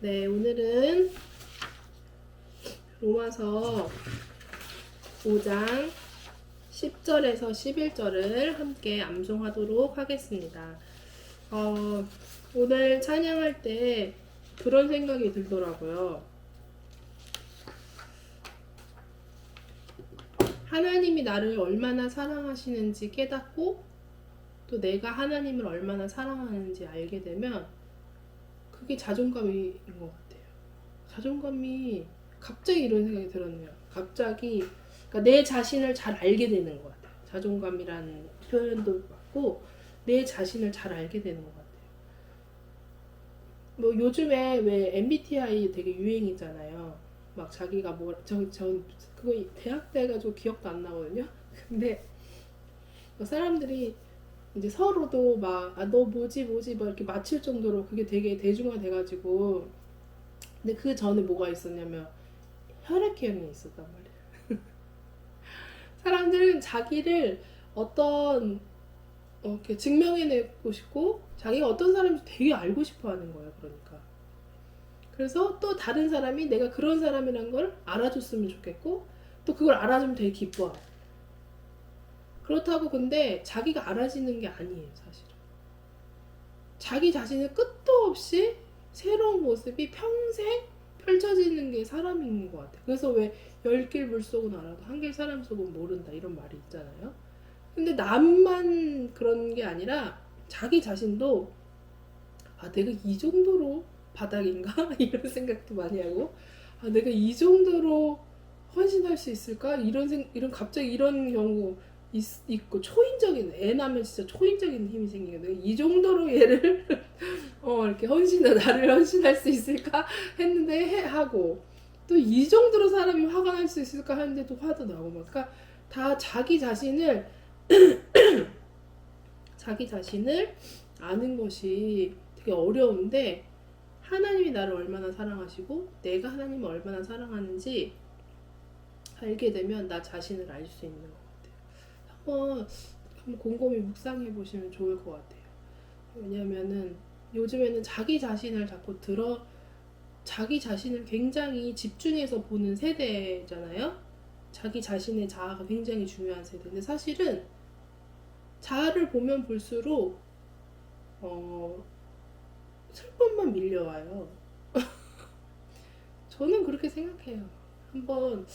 네, 오늘은 로마서 5장 10절에서 11절을 함께 암송하도록 하겠습니다. 오늘 찬양할 때 그런 생각이 들더라고요. 하나님이 나를 얼마나 사랑하시는지 깨닫고 또 내가 하나님을 얼마나 사랑하는지 알게 되면 그게 자존감인 것 같아요. 자존감이 갑자기 이런 생각이 들었네요. 갑자기 그러니까 내 자신을 잘 알게 되는 것 같아요. 자존감이라는 표현도 맞고 내 자신을 잘 알게 되는 것 같아요. 뭐 요즘에 왜 MBTI 되게 유행이잖아요. 막 자기가 뭐 전 그거 대학 때 가지고 기억도 안 나거든요. 근데 사람들이 이제 서로도 막 너 뭐지 막 이렇게 맞힐 정도로 그게 되게 대중화돼가지고 근데 그 전에 뭐가 있었냐면 혈액형이 있었단 말이에요. 사람들은 자기를 어떤 이렇게 증명해내고 싶고 자기가 어떤 사람인지 되게 알고 싶어 하는 거예요. 그러니까 그래서 또 다른 사람이 내가 그런 사람이란 걸 알아줬으면 좋겠고 또 그걸 알아주면 되게 기뻐하고 그렇다고 근데 자기가 알아지는 게 아니에요. 사실은 자기 자신을 끝도 없이 새로운 모습이 평생 펼쳐지는 게 사람인 것 같아요. 그래서 왜 10길 물속은 알아도 한 길 사람 속은 모른다 이런 말이 있잖아요. 근데 남만 그런 게 아니라 자기 자신도 내가 이 정도로 바닥인가? 이런 생각도 많이 하고 내가 이 정도로 헌신할 수 있을까? 이런 갑자기 이런 경우 있고 초인적인 애 낳으면 진짜 초인적인 힘이 생기게 내가 이 정도로 얘를 이렇게 나를 헌신할 수 있을까 했는데 하고 또 이 정도로 사람이 화가 날 수 있을까 하는데 또 화도 나고 막 그러니까 다 자기 자신을 아는 것이 되게 어려운데 하나님이 나를 얼마나 사랑하시고 내가 하나님을 얼마나 사랑하는지 알게 되면 나 자신을 알 수 있는 것 같아요. 한번 곰곰이 묵상해 보시면 좋을 것 같아요. 왜냐면은 요즘에는 자기 자신을 자기 자신을 굉장히 집중해서 보는 세대잖아요. 자기 자신의 자아가 굉장히 중요한 세대인데 사실은 자아를 보면 볼수록 슬픔만 밀려와요. 저는 그렇게 생각해요. 한번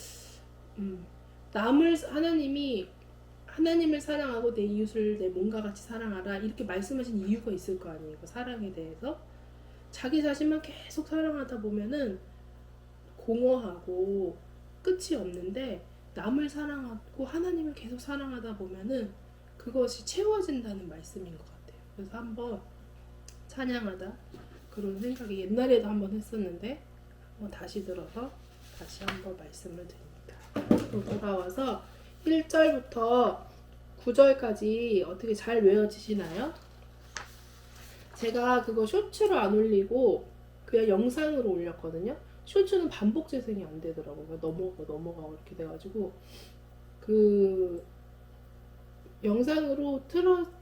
하나님을 사랑하고 내 이웃을 내 몸과 같이 사랑하라 이렇게 말씀하신 이유가 있을 거 아니에요. 그 사랑에 대해서 자기 자신만 계속 사랑하다 보면은 공허하고 끝이 없는데 남을 사랑하고 하나님을 계속 사랑하다 보면은 그것이 채워진다는 말씀인 것 같아요. 그래서 한번 찬양하다 그런 생각이 옛날에도 한번 했었는데 다시 들어서 다시 한번 말씀을 드립니다. 또 돌아와서 1절부터 9절까지 어떻게 잘 외워지시나요? 제가 그거 쇼츠로 안 올리고 그냥 영상으로 올렸거든요. 쇼츠는 반복 재생이 안 되더라고요. 넘어가고 이렇게 돼가지고 그 영상으로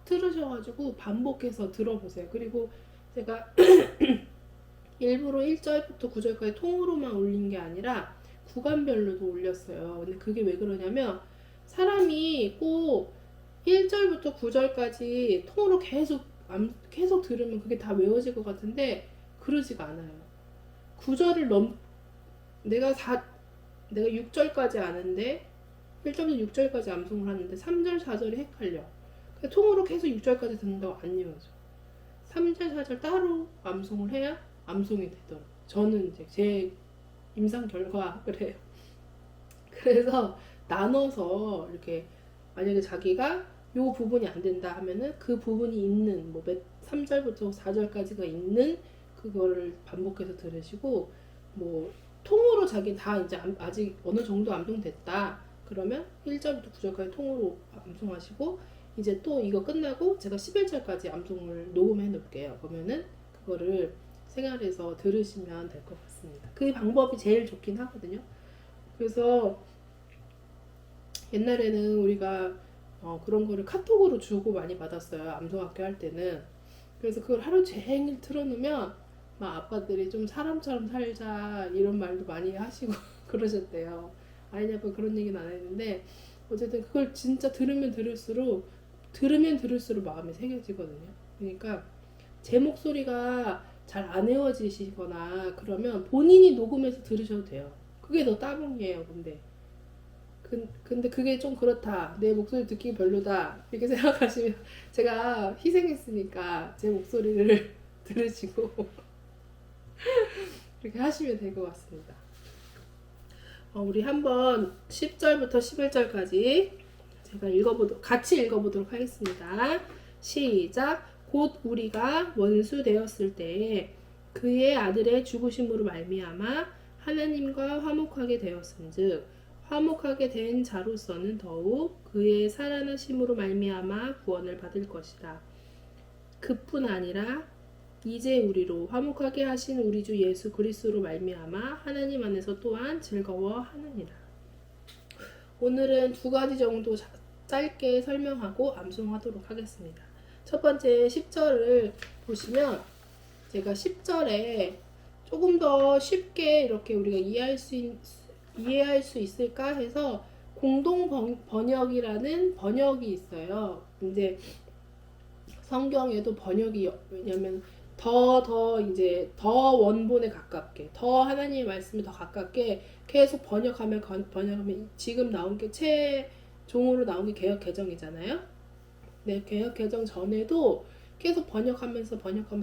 틀으셔가지고 반복해서 들어보세요. 그리고 제가 일부러 1절부터 9절까지 통으로만 올린 게 아니라 구간별로도 올렸어요. 근데 그게 왜 그러냐면 사람이 꼭 1절부터 9절까지 통으로 계속 들으면 그게 다 외워질 것 같은데 그러지가 않아요. 9절을 내가 6절까지 아는데 1절부터 6절까지 암송을 하는데 3절, 4절이 헷갈려. 통으로 계속 6절까지 듣는다고 안 외워져. 3절, 4절 따로 암송을 해야 암송이 되더라고요. 저는 이제 제 임상 결과 그래요. 그래서 나눠서 이렇게 만약에 자기가 요 부분이 안 된다 하면은 그 부분이 있는 3절부터 4절까지가 있는 그거를 반복해서 들으시고 통으로 자기 다 이제 아직 어느 정도 암송됐다 그러면 1절부터 9절까지 통으로 암송하시고 이제 또 이거 끝나고 제가 11절까지 암송을 녹음해 놓을게요. 그러면은 그거를 생활에서 들으시면 될 것 같습니다. 그 방법이 제일 좋긴 하거든요. 그래서 옛날에는 우리가 그런 거를 카톡으로 주고 많이 받았어요. 암송학교 할 때는. 그래서 그걸 하루 종일 틀어놓으면 막 아빠들이 좀 사람처럼 살자 이런 말도 많이 하시고 그러셨대요. 아니 아빠 그런 얘기는 안 했는데 어쨌든 그걸 진짜 들으면 들을수록 마음에 새겨지거든요. 그러니까 제 목소리가 잘 안 헤어지시거나 그러면 본인이 녹음해서 들으셔도 돼요. 그게 더 따봉이에요. 근데 그게 좀 그렇다. 내 목소리 듣기 별로다. 이렇게 생각하시면 제가 희생했으니까 제 목소리를 들으시고 그렇게 하시면 될 것 같습니다. 우리 한번 10절부터 11절까지 제가 같이 읽어보도록 하겠습니다. 시작. 곧 우리가 원수 되었을 때에 그의 아들의 죽으심으로 말미암아 하나님과 화목하게 되었은즉 화목하게 된 자로서는 더욱 그의 살아나심으로 말미암아 구원을 받을 것이다. 그뿐 아니라 이제 우리로 화목하게 하신 우리 주 예수 그리스도로 말미암아 하나님 안에서 또한 즐거워하느니라. 오늘은 두 가지 정도 짧게 설명하고 암송하도록 하겠습니다. 첫 번째 10절을 보시면 제가 10절에 조금 더 쉽게 이렇게 우리가 이해할 수 있을까 해서 공동 번역이라는 번역이 있어요. 이제 성경에도 번역이 왜냐면 이제 더 원본에 가깝게 더 하나님의 말씀에 더 가깝게 계속 번역하면 지금 나온 게 최종으로 나온 게 개역 개정이잖아요. 네, 개역 개정 전에도 계속 번역하면서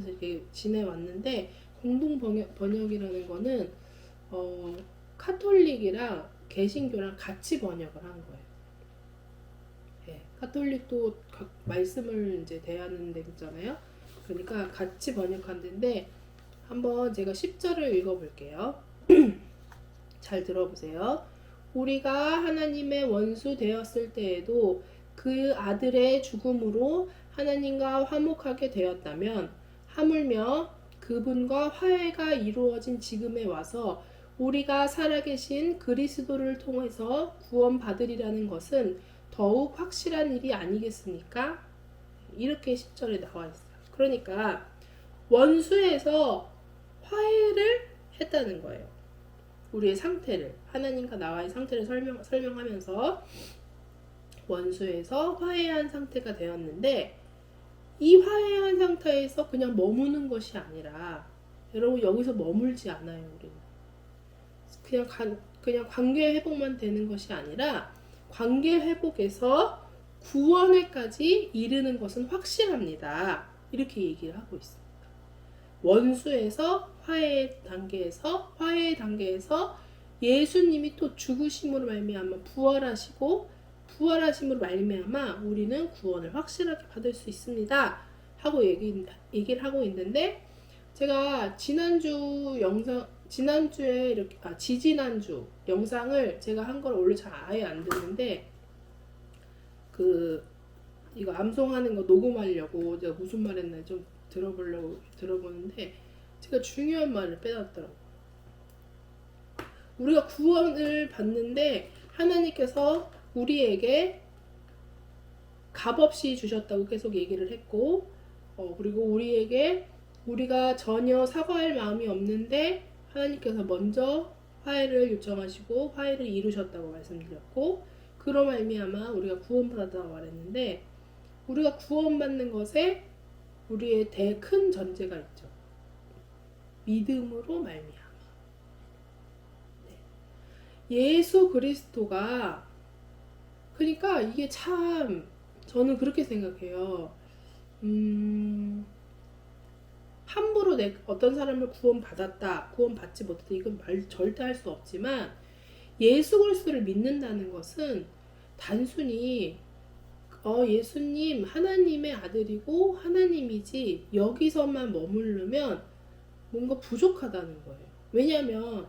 이렇게 지내왔는데 공동 번역이라는 거는 카톨릭이랑 개신교랑 같이 번역을 한 거예요. 네, 카톨릭도 말씀을 이제 대하는 데잖아요. 그러니까 같이 번역한 데인데 한번 제가 10절을 읽어볼게요. 잘 들어보세요. 우리가 하나님의 원수 되었을 때에도 그 아들의 죽음으로 하나님과 화목하게 되었다면 하물며 그분과 화해가 이루어진 지금에 와서 우리가 살아계신 그리스도를 통해서 구원받으리라는 것은 더욱 확실한 일이 아니겠습니까? 이렇게 10절에 나와 있어요. 그러니까 원수에서 화해를 했다는 거예요. 우리의 상태를 하나님과 나와의 상태를 설명하면서 원수에서 화해한 상태가 되었는데 이 화해한 상태에서 그냥 머무는 것이 아니라 여러분 여기서 머물지 않아요. 우리는 그냥 관계 회복만 되는 것이 아니라 관계 회복에서 구원에까지 이르는 것은 확실합니다. 이렇게 얘기를 하고 있습니다. 원수에서 화해 단계에서 예수님이 또 죽으심으로 말미암아 부활하심으로 말미암아 우리는 구원을 확실하게 받을 수 있습니다. 하고 얘기를 하고 있는데 제가 지지난주 영상을 제가 한 걸 원래 잘 아예 안 듣는데 이거 암송하는 거 녹음하려고 제가 무슨 말 했나 좀 들어보는데 제가 중요한 말을 빼놨더라고요. 우리가 구원을 받는데 하나님께서 우리에게 값없이 주셨다고 계속 얘기를 했고 그리고 우리가 전혀 사과할 마음이 없는데 하나님께서 먼저 화해를 요청하시고 화해를 이루셨다고 말씀드렸고 그로 말미암아 우리가 구원받았다고 말했는데 우리가 구원받는 것에 우리의 큰 전제가 있죠. 믿음으로 말미암아. 네. 예수 그리스도가 그러니까 이게 참 저는 그렇게 생각해요. 함부로 어떤 사람을 구원받지 못했다 이건 절대 할 수 없지만 예수 그리스도를 믿는다는 것은 단순히 예수님 하나님의 아들이고 하나님이지 여기서만 머무르면 뭔가 부족하다는 거예요. 왜냐하면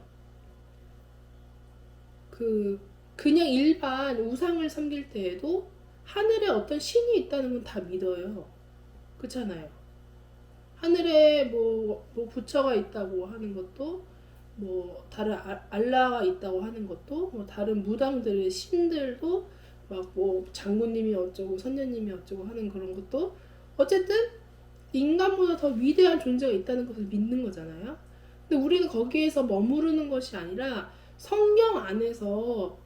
그냥 일반 우상을 섬길 때에도 하늘에 어떤 신이 있다는 건 다 믿어요. 그렇잖아요. 하늘에 뭐 부처가 있다고 하는 것도 뭐 다른 알라가 있다고 하는 것도 뭐 다른 무당들의 신들도 막 뭐 장군님이 어쩌고 선녀님이 어쩌고 하는 그런 것도 어쨌든 인간보다 더 위대한 존재가 있다는 것을 믿는 거잖아요. 근데 우리는 거기에서 머무르는 것이 아니라 성경 안에서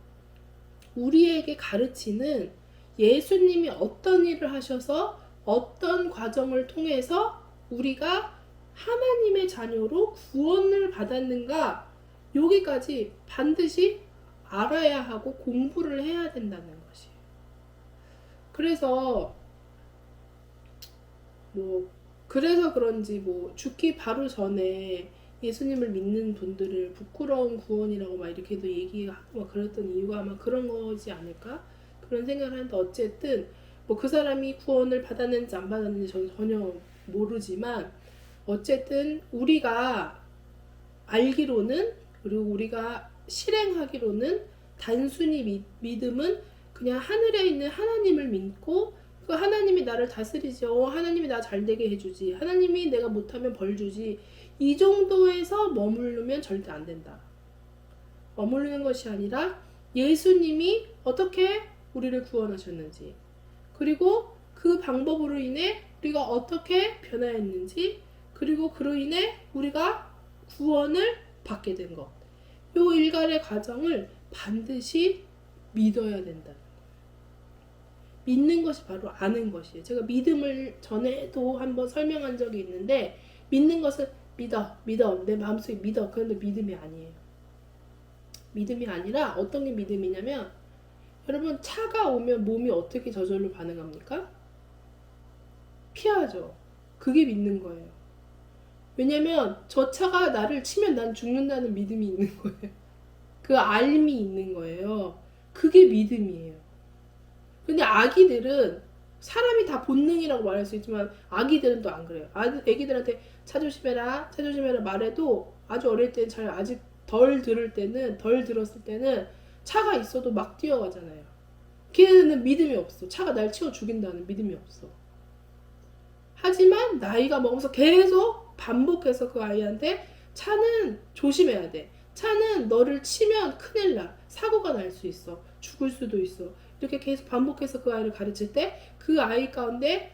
우리에게 가르치는 예수님이 어떤 일을 하셔서 어떤 과정을 통해서 우리가 하나님의 자녀로 구원을 받았는가, 여기까지 반드시 알아야 하고 공부를 해야 된다는 것이에요. 그래서 그런지 죽기 바로 전에 예수님을 믿는 분들을 부끄러운 구원이라고 막 이렇게도 얘기하고 막 그랬던 이유가 아마 그런 거지 않을까? 그런 생각을 하는데, 어쨌든 그 사람이 구원을 받았는지 안 받았는지 저는 전혀 모르지만, 어쨌든 우리가 알기로는, 그리고 우리가 실행하기로는, 단순히 믿음은 그냥 하늘에 있는 하나님을 믿고, 그 하나님이 나를 다스리죠. 하나님이 나 잘되게 해주지. 하나님이 내가 못하면 벌 주지. 이 정도에서 머무르면 절대 안 된다. 머무르는 것이 아니라 예수님이 어떻게 우리를 구원하셨는지, 그리고 그 방법으로 인해 우리가 어떻게 변화했는지, 그리고 그로 인해 우리가 구원을 받게 된 것, 요 일간의 과정을 반드시 믿어야 된다. 믿는 것이 바로 아는 것이에요. 제가 믿음을 전에도 한번 설명한 적이 있는데, 믿는 것은 믿어, 내 마음속에 믿어. 그런데 믿음이 아니에요. 믿음이 아니라 어떤 게 믿음이냐면, 여러분, 차가 오면 몸이 어떻게 저절로 반응합니까? 피하죠. 그게 믿는 거예요. 왜냐면 저 차가 나를 치면 난 죽는다는 믿음이 있는 거예요. 그 알미 있는 거예요. 그게 믿음이에요. 근데 아기들은, 사람이 다 본능이라고 말할 수 있지만 아기들은 또 안 그래요. 아기들한테 차 조심해라, 차 조심해라 말해도 아주 어릴 때는 잘, 아직 덜 들었을 때는 차가 있어도 막 뛰어가잖아요. 걔네는 믿음이 없어. 차가 날 치워 죽인다는 믿음이 없어. 하지만 나이가 먹으면서 계속 반복해서 그 아이한테 차는 조심해야 돼. 차는 너를 치면 큰일 나. 사고가 날 수 있어. 죽을 수도 있어. 이렇게 계속 반복해서 그 아이를 가르칠 때 그 아이 가운데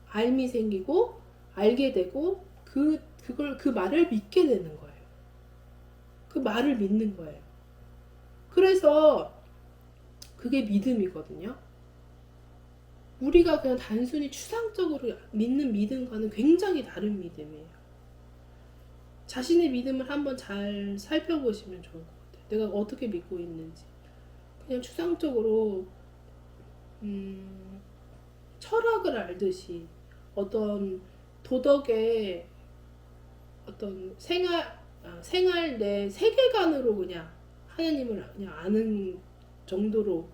알미 생기고 알게 되고 그 말을 믿게 되는 거예요. 그 말을 믿는 거예요. 그래서 그게 믿음이거든요. 우리가 그냥 단순히 추상적으로 믿는 믿음과는 굉장히 다른 믿음이에요. 자신의 믿음을 한번 잘 살펴보시면 좋을 것 같아요. 내가 어떻게 믿고 있는지. 그냥 추상적으로 철학을 알듯이 어떤 도덕의 어떤 생활 내 세계관으로 그냥 하나님을 그냥 아는 정도로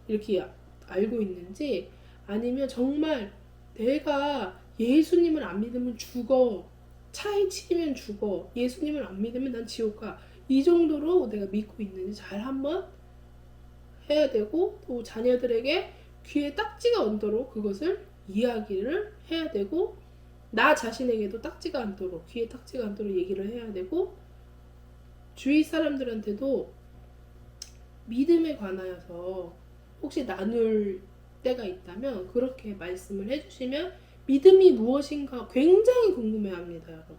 이렇게 알고 있는지, 아니면 정말 내가 예수님을 안 믿으면 죽어, 차에 치이면 죽어, 예수님을 안 믿으면 난 지옥 가, 이 정도로 내가 믿고 있는지 잘 한번 해야 되고, 또 자녀들에게 귀에 딱지가 얹도록 그것을 이야기를 해야 되고, 나 자신에게도 딱지가 않도록, 귀에 딱지가 않도록 얘기를 해야 되고, 주위 사람들한테도 믿음에 관하여서 혹시 나눌 때가 있다면 그렇게 말씀을 해주시면, 믿음이 무엇인가 굉장히 궁금해합니다, 여러분.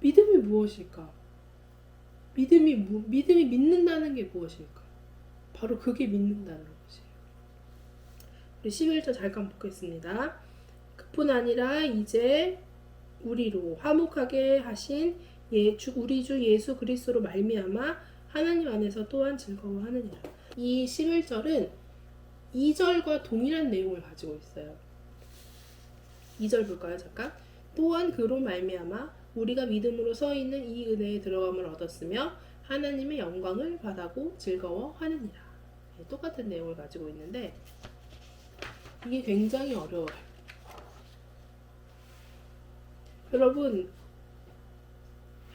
믿음이 무엇일까? 믿음이 믿는다는 게 무엇일까? 바로 그게 믿는다는 것이에요. 우리 11절 잠깐 보겠습니다. 그뿐 아니라 이제 우리로 화목하게 하신 우리 주 예수 그리스도로 말미암아 하나님 안에서 또한 즐거워하느니라. 이 11절은 2절과 동일한 내용을 가지고 있어요. 2절 볼까요? 잠깐. 또한 그로 말미암아 우리가 믿음으로 서 있는 이 은혜에 들어감을 얻었으며 하나님의 영광을 바라고 즐거워하느니라. 똑같은 내용을 가지고 있는데 이게 굉장히 어려워요. 여러분,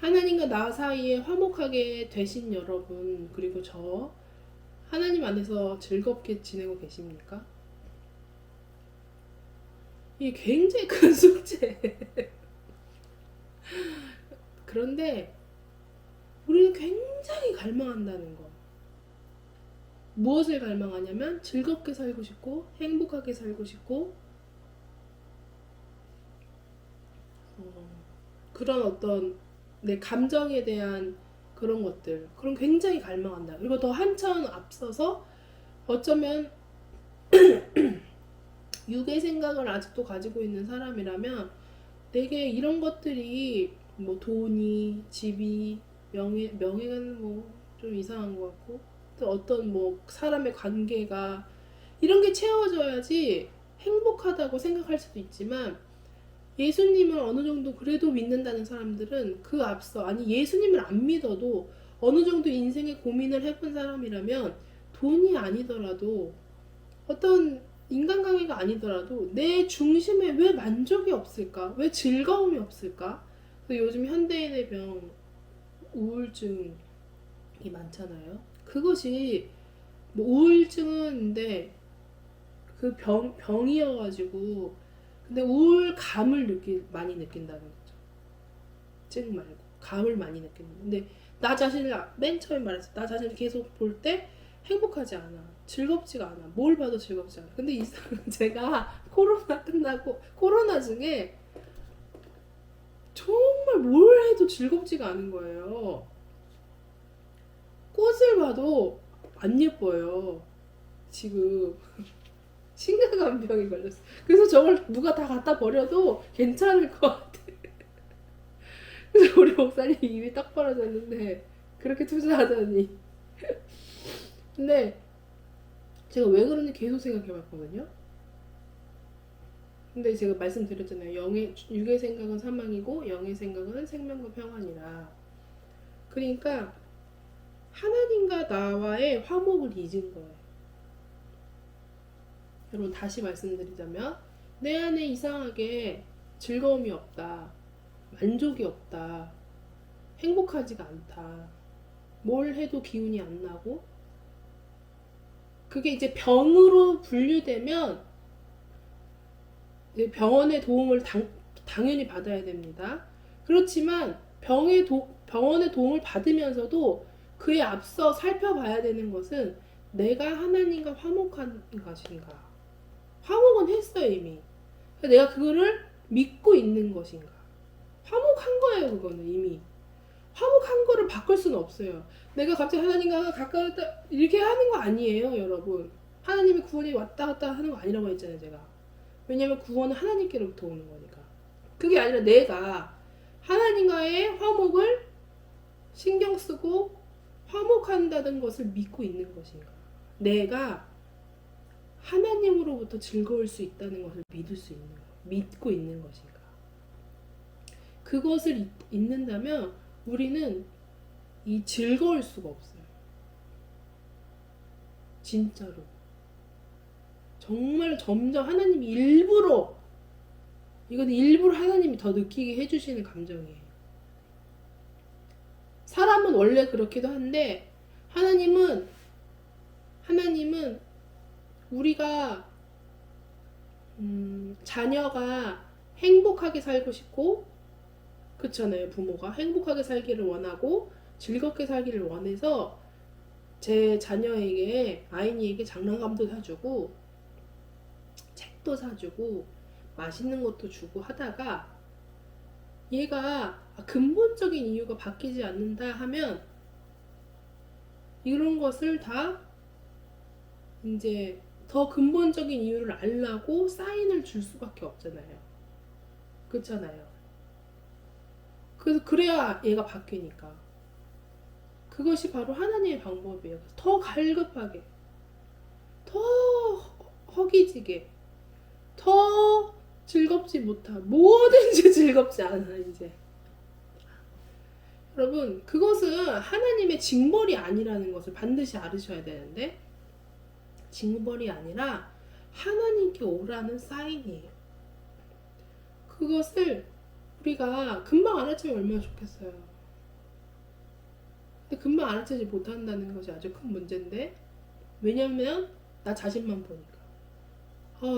하나님과 나 사이에 화목하게 되신 여러분, 그리고 저 하나님 안에서 즐겁게 지내고 계십니까? 이게 굉장히 큰 숙제. 그런데 우리는 굉장히 갈망한다는 거. 무엇을 갈망하냐면 즐겁게 살고 싶고 행복하게 살고 싶고 그런 어떤 내 감정에 대한 그런 것들, 그런 굉장히 갈망한다. 그리고 더 한차원 앞서서 어쩌면 육의 생각을 아직도 가지고 있는 사람이라면 내게 이런 것들이 뭐 돈이, 집이, 명예는 뭐 좀 이상한 것 같고 또 어떤 뭐 사람의 관계가 이런 게 채워져야지 행복하다고 생각할 수도 있지만 예수님을 어느 정도 그래도 믿는다는 사람들은 그 앞서 아니 예수님을 안 믿어도 어느 정도 인생의 고민을 해본 사람이라면 돈이 아니더라도 어떤 인간관계가 아니더라도 내 중심에 왜 만족이 없을까? 왜 즐거움이 없을까? 요즘 현대인의 병 우울증이 많잖아요. 그것이 뭐 우울증은데 그 병이어가지고 근데 우울감을 많이 느낀다는 거죠. 증 말고 감을 많이 느끼는. 근데 나 자신을 맨 처음에 말했어. 나 자신을 계속 볼 때 행복하지 않아. 즐겁지가 않아. 뭘 봐도 즐겁지 않아. 근데 제가 코로나 끝나고 코로나 중에 정말 뭘 해도 즐겁지가 않은 거예요. 꽃을 봐도 안 예뻐요. 지금 심각한 병이 걸렸어. 그래서 저걸 누가 다 갖다 버려도 괜찮을 것 같아. 그래서 우리 목사님 입이 딱 벌어졌는데 그렇게 투자하다니. 근데 제가 왜 그런지 계속 생각해봤거든요. 근데 제가 말씀드렸잖아요. 육의 생각은 사망이고 영의 생각은 생명과 평안이라. 그러니까 하나님과 나와의 화목을 잊은 거예요. 여러분 다시 말씀드리자면 내 안에 이상하게 즐거움이 없다. 만족이 없다. 행복하지가 않다. 뭘 해도 기운이 안 나고 그게 이제 병으로 분류되면 이제 병원의 도움을 당연히 받아야 됩니다. 그렇지만 병원의 도움을 받으면서도 그에 앞서 살펴봐야 되는 것은 내가 하나님과 화목한 것인가. 화목은 했어요 이미. 내가 그거를 믿고 있는 것인가. 화목한 거예요 그거는 이미. 화목한 거를 바꿀 수는 없어요. 내가 갑자기 하나님과 가까웠다 이렇게 하는 거 아니에요 여러분. 하나님의 구원이 왔다 갔다 하는 거 아니라고 했잖아요 제가. 왜냐면 구원은 하나님께로부터 오는 거니까. 그게 아니라 내가 하나님과의 화목을 신경 쓰고 화목한다는 것을 믿고 있는 것인가. 내가 하나님으로부터 즐거울 수 있다는 것을 믿고 있는 것인가. 그것을 잊는다면 우리는 이 즐거울 수가 없어요. 진짜로. 정말 점점 하나님이 이건 일부러 하나님이 더 느끼게 해주시는 감정이에요. 사람은 원래 그렇기도 한데 하나님은 우리가 자녀가 행복하게 살고 싶고 그렇잖아요. 부모가 행복하게 살기를 원하고 즐겁게 살기를 원해서 제 자녀에게 아이니에게 장난감도 사주고 책도 사주고 맛있는 것도 주고 하다가 얘가 근본적인 이유가 바뀌지 않는다 하면 이런 것을 다 이제 더 근본적인 이유를 알라고 사인을 줄 수밖에 없잖아요. 그렇잖아요. 그래야 얘가 바뀌니까. 그것이 바로 하나님의 방법이에요. 더 갈급하게, 더 허기지게, 더 즐겁지 못한, 뭐든지 즐겁지 않아 이제. 여러분 그것은 하나님의 징벌이 아니라는 것을 반드시 알으셔야 되는데 징벌이 아니라 하나님께 오라는 사인이에요. 그것을 우리가 금방 알아채면 얼마나 좋겠어요. 근데 금방 알아채지 못한다는 것이 아주 큰 문제인데 왜냐면 나 자신만 보니까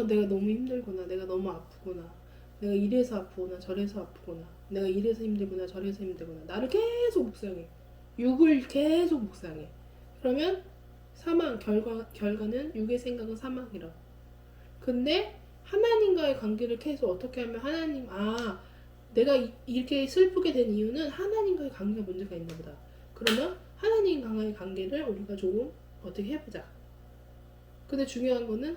내가 너무 힘들구나. 내가 너무 아프구나. 내가 이래서 아프구나. 저래서 아프구나. 내가 이래서 힘들구나. 저래서 힘들구나. 나를 계속 묵상해. 육을 계속 묵상해. 그러면 사망 결과는 육의 생각은 사망이라고. 근데 하나님과의 관계를 계속 어떻게 하면 하나님 내가 이렇게 슬프게 된 이유는 하나님과의 관계가 문제가 있나 보다. 그러면 하나님과의 관계를 우리가 조금 어떻게 해보자. 근데 중요한 거는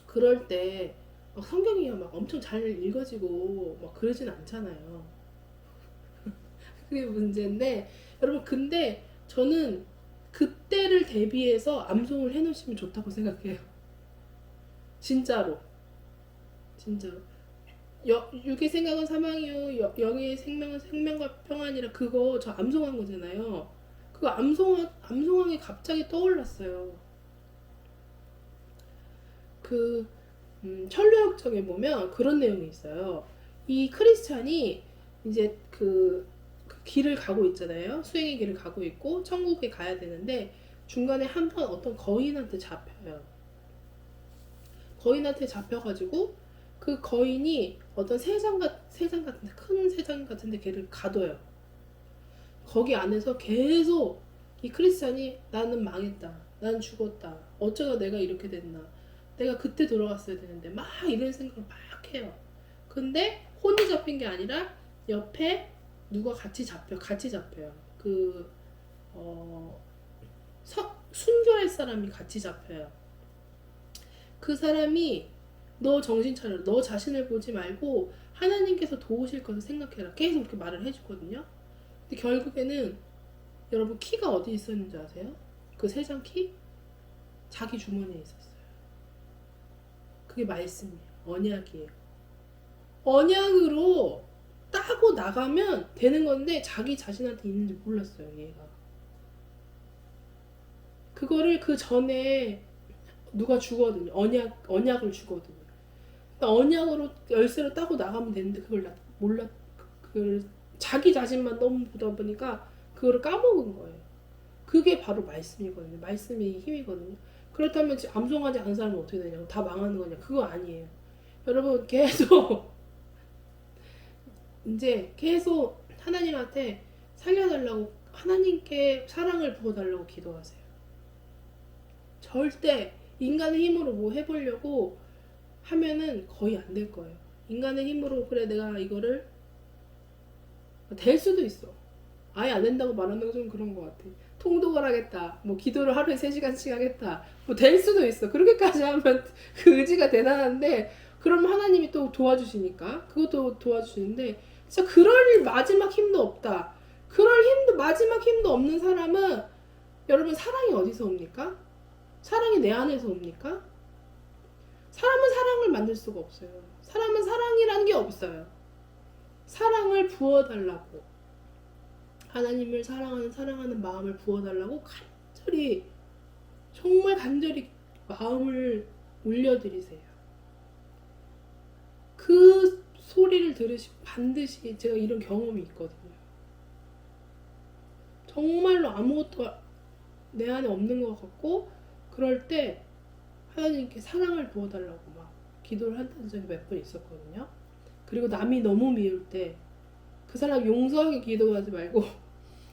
그럴 때 막 성경이 막 엄청 잘 읽어지고 막 그러진 않잖아요. 그게 문제인데 여러분, 근데 저는 그때를 대비해서 암송을 해놓으시면 좋다고 생각해요. 진짜로. 진짜로. 육의 생각은 사망이요 영의 생명은 생명과 평안이라, 그거 저 암송한 거잖아요. 그거 암송한 게 갑자기 떠올랐어요. 그 천루역정에 보면 그런 내용이 있어요. 이 크리스찬이 이제 그 길을 가고 있잖아요. 수행의 길을 가고 있고 천국에 가야 되는데 중간에 한 번 어떤 거인한테 잡혀요. 거인한테 잡혀가지고 그 거인이 어떤 세상 같은데, 큰 세상 같은데 걔를 가둬요. 거기 안에서 계속 이 크리스찬이 나는 망했다, 나는 죽었다, 어쩌다 내가 이렇게 됐나, 내가 그때 돌아갔어야 되는데, 막 이런 생각을 막 해요. 근데 혼이 잡힌 게 아니라 옆에 누가 같이 잡혀요. 순교할 사람이 같이 잡혀요. 그 사람이 너 정신 차려, 너 자신을 보지 말고 하나님께서 도우실 것을 생각해라, 계속 이렇게 말을 해주거든요. 근데 결국에는 여러분, 키가 어디 있었는지 아세요? 그 세 장 키? 자기 주머니에 있었어요. 그게 말씀이에요. 언약이에요. 언약으로 따고 나가면 되는 건데 자기 자신한테 있는지 몰랐어요, 얘가. 그거를 그 전에 누가 주거든요. 언약을 주거든요. 그러니까 언약으로 열쇠로 따고 나가면 되는데 그걸 그걸 자기 자신만 너무 보다 보니까 그거를 까먹은 거예요. 그게 바로 말씀이거든요. 말씀이 힘이거든요. 그렇다면 지금 암송하지 않은 사람은 어떻게 되냐고, 다 망하는 거냐? 그거 아니에요. 여러분, 계속 이제 계속 하나님한테 살려달라고, 하나님께 사랑을 부어달라고 기도하세요. 절대 인간의 힘으로 뭐 해보려고 하면은 거의 안 될 거예요. 인간의 힘으로 그래 내가 이거를 될 수도 있어. 아예 안 된다고 말하는 건 좀 그런 것 같아. 통독을 하겠다, 뭐 기도를 하루에 3시간씩 하겠다, 뭐 될 수도 있어. 그렇게까지 하면 그 의지가 대단한데, 그럼 하나님이 또 도와주시니까 그것도 도와주시는데, 진짜 그럴 마지막 힘도 없다, 그럴 마지막 힘도 없는 사람은, 여러분, 사랑이 어디서 옵니까? 사랑이 내 안에서 옵니까? 사람은 사랑을 만들 수가 없어요. 사람은 사랑이라는 게 없어요. 사랑을 부어달라고, 하나님을 사랑하는 마음을 부어달라고 간절히, 정말 간절히 마음을 올려드리세요. 그 소리를 들으시면 반드시, 제가 이런 경험이 있거든요. 정말로 아무것도 내 안에 없는 것 같고, 그럴 때 하나님께 사랑을 부어달라고 막 기도를 한다는 적이 몇 번 있었거든요. 그리고 남이 너무 미울 때 그 사람 용서하게 기도하지 말고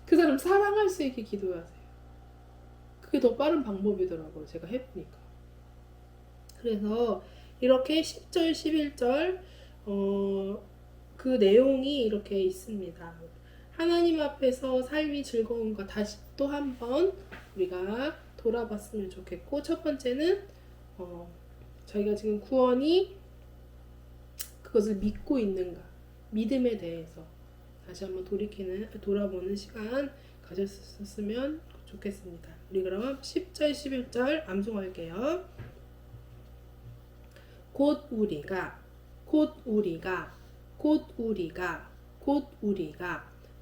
그 사람 사랑할 수 있게 기도하세요. 그게 더 빠른 방법이더라고요, 제가 해보니까. 그래서 이렇게 10절, 11절 그 내용이 이렇게 있습니다. 하나님 앞에서 삶이 즐거운가 다시 또 한번 우리가 돌아봤으면 좋겠고, 첫 번째는 저희가 지금 구원이 그것을 믿고 있는가, 믿음에 대해서 다시 한번 돌아보는 시간 가졌으면 좋겠습니다. 우리 그럼 10절 11절 암송할게요. 곧 우리가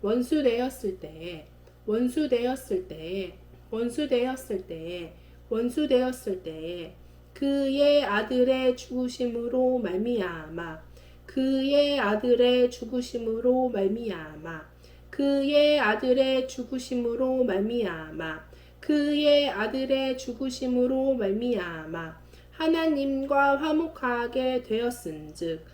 원수 되었을 때에 그의 아들의 죽으심으로 말미암아 하나님과 화목하게 되었은즉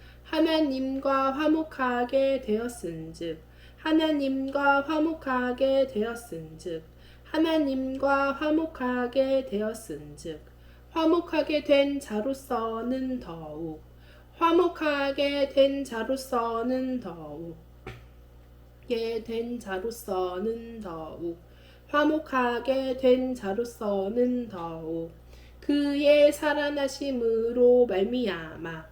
화목하게 된 자로서는 더욱 화목하게 된 자로서는 더욱 된 자로서는 더욱 화목하게 된 자로서는 더욱 그의 살아나심으로 말미암아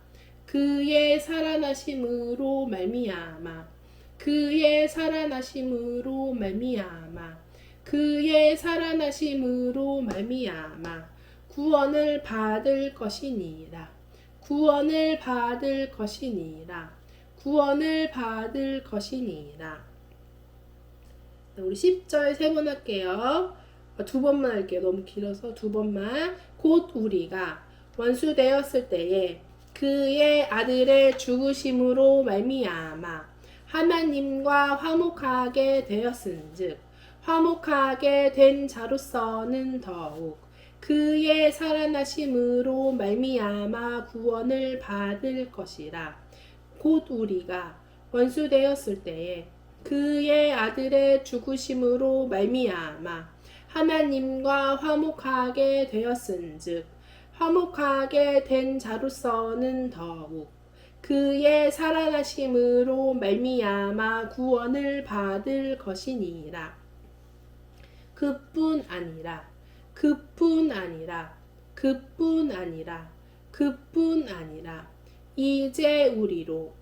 그의 살아나심으로 말미암아 그의 살아나심으로 말미암아 그의 살아나심으로 말미암아 구원을 받을 것이니라 구원을 받을 것이니라 구원을 받을 것이니라. 우리 10절 세 번 할게요. 두 번만 할게요. 너무 길어서 두 번만. 곧 우리가 원수되었을 때에 그의 아들의 죽으심으로 말미암아 하나님과 화목하게 되었은즉 화목하게 된 자로서는 더욱 그의 살아나심으로 말미암아 구원을 받을 것이라. 곧 우리가 원수되었을 때에 그의 아들의 죽으심으로 말미암아 하나님과 화목하게 되었은즉 화목하게 된 자로서는 더욱 그의 살아나심으로 말미암아 구원을 받을 것이니라. 그뿐 아니라 그뿐 아니라 그뿐 아니라 그뿐 아니라 이제 우리로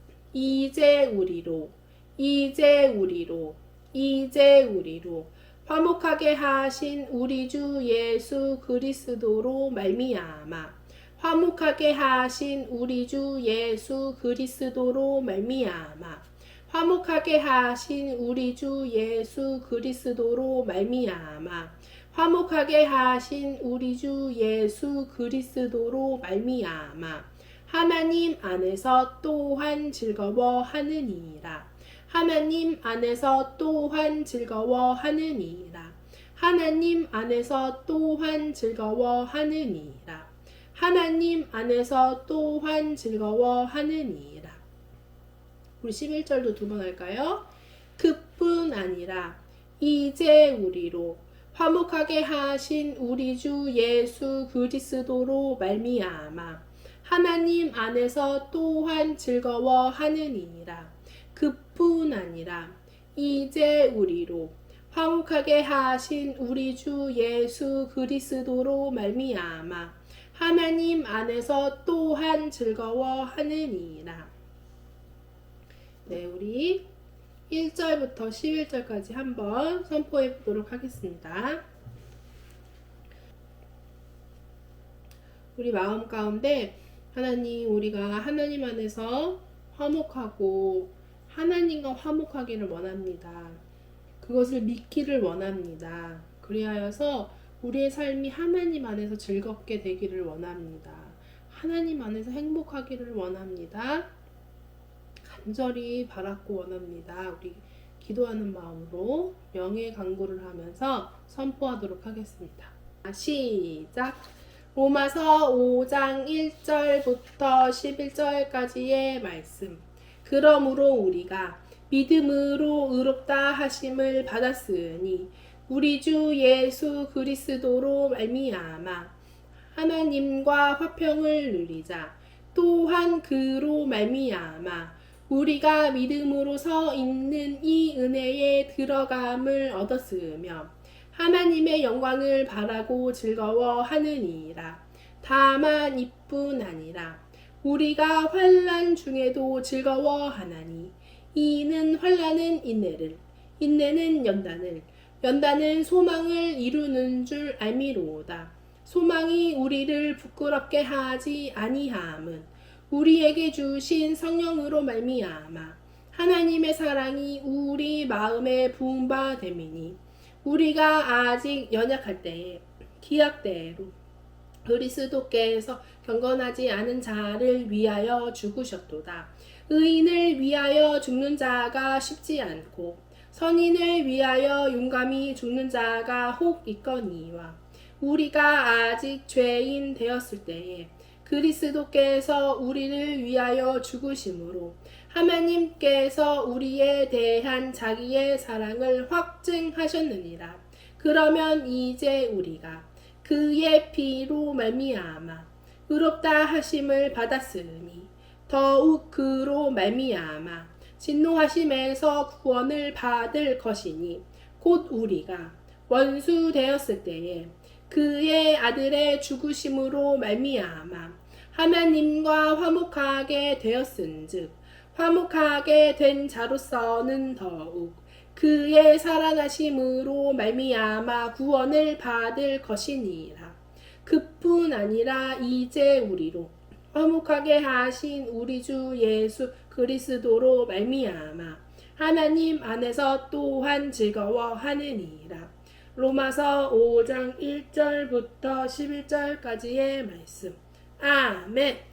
화목하게 하신 우리 주 예수 그리스도로 말미암아 화목하게 하신 우리 주 예수 그리스도로 말미암아 화목하게 하신 우리 주 예수 그리스도로 말미암아 화목하게 하신 우리 주 예수 그리스도로 말미암아 하나님 안에서 또한 즐거워하느니라. 하나님 안에서 또한 즐거워하느니라. 하나님 안에서 또한 즐거워하느니라. 하나님 안에서 또한 즐거워하느니라. 우리 11절도 두 번 할까요? 그뿐 아니라 이제 우리로 화목하게 하신 우리 주 예수 그리스도로 말미암아 하나님 안에서 또한 즐거워하느니라. 그뿐 아니라 이제 우리로 화목하게 하신 우리 주 예수 그리스도로 말미암아 하나님 안에서 또한 즐거워하느니라. 네, 우리 1절부터 11절까지 한번 선포해 보도록 하겠습니다. 우리 마음 가운데 하나님, 우리가 하나님 안에서 화목하고 하나님과 화목하기를 원합니다. 그것을 믿기를 원합니다. 그리하여서 우리의 삶이 하나님 안에서 즐겁게 되기를 원합니다. 하나님 안에서 행복하기를 원합니다. 간절히 바랐고 원합니다. 우리 기도하는 마음으로 명예 강구를 하면서 선포하도록 하겠습니다. 시작! 로마서 5장 1절부터 11절까지의 말씀. 그러므로 우리가 믿음으로 의롭다 하심을 받았으니 우리 주 예수 그리스도로 말미암아 하나님과 화평을 누리자. 또한 그로 말미암아 우리가 믿음으로 서 있는 이 은혜에 들어감을 얻었으며 하나님의 영광을 바라고 즐거워하느니라. 다만 이뿐 아니라 우리가 환난 중에도 즐거워하나니 이는 환난은 인내를 인내는 연단을 연단은 소망을 이루는 줄 알미로다. 소망이 우리를 부끄럽게 하지 아니함은 우리에게 주신 성령으로 말미암아 하나님의 사랑이 우리 마음에 부은 바 됨이니 우리가 아직 연약할 때에 기약대로 그리스도께서 경건하지 않은 자를 위하여 죽으셨도다. 의인을 위하여 죽는 자가 쉽지 않고 선인을 위하여 용감히 죽는 자가 혹 있거니와 우리가 아직 죄인 되었을 때에 그리스도께서 우리를 위하여 죽으심으로 하나님께서 우리에 대한 자기의 사랑을 확증하셨느니라. 그러면 이제 우리가 그의 피로 말미암아 의롭다 하심을 받았으니 더욱 그로 말미암아 진노하심에서 구원을 받을 것이니 곧 우리가 원수 되었을 때에 그의 아들의 죽으심으로 말미암아 하나님과 화목하게 되었은즉 화목하게 된 자로서는 더욱 그의 살아나심으로 말미암아 구원을 받을 것이니라. 그뿐 아니라 이제 우리로 화목하게 하신 우리 주 예수 그리스도로 말미암아 하나님 안에서 또한 즐거워하느니라. 로마서 5장 1절부터 11절까지의 말씀. 아멘.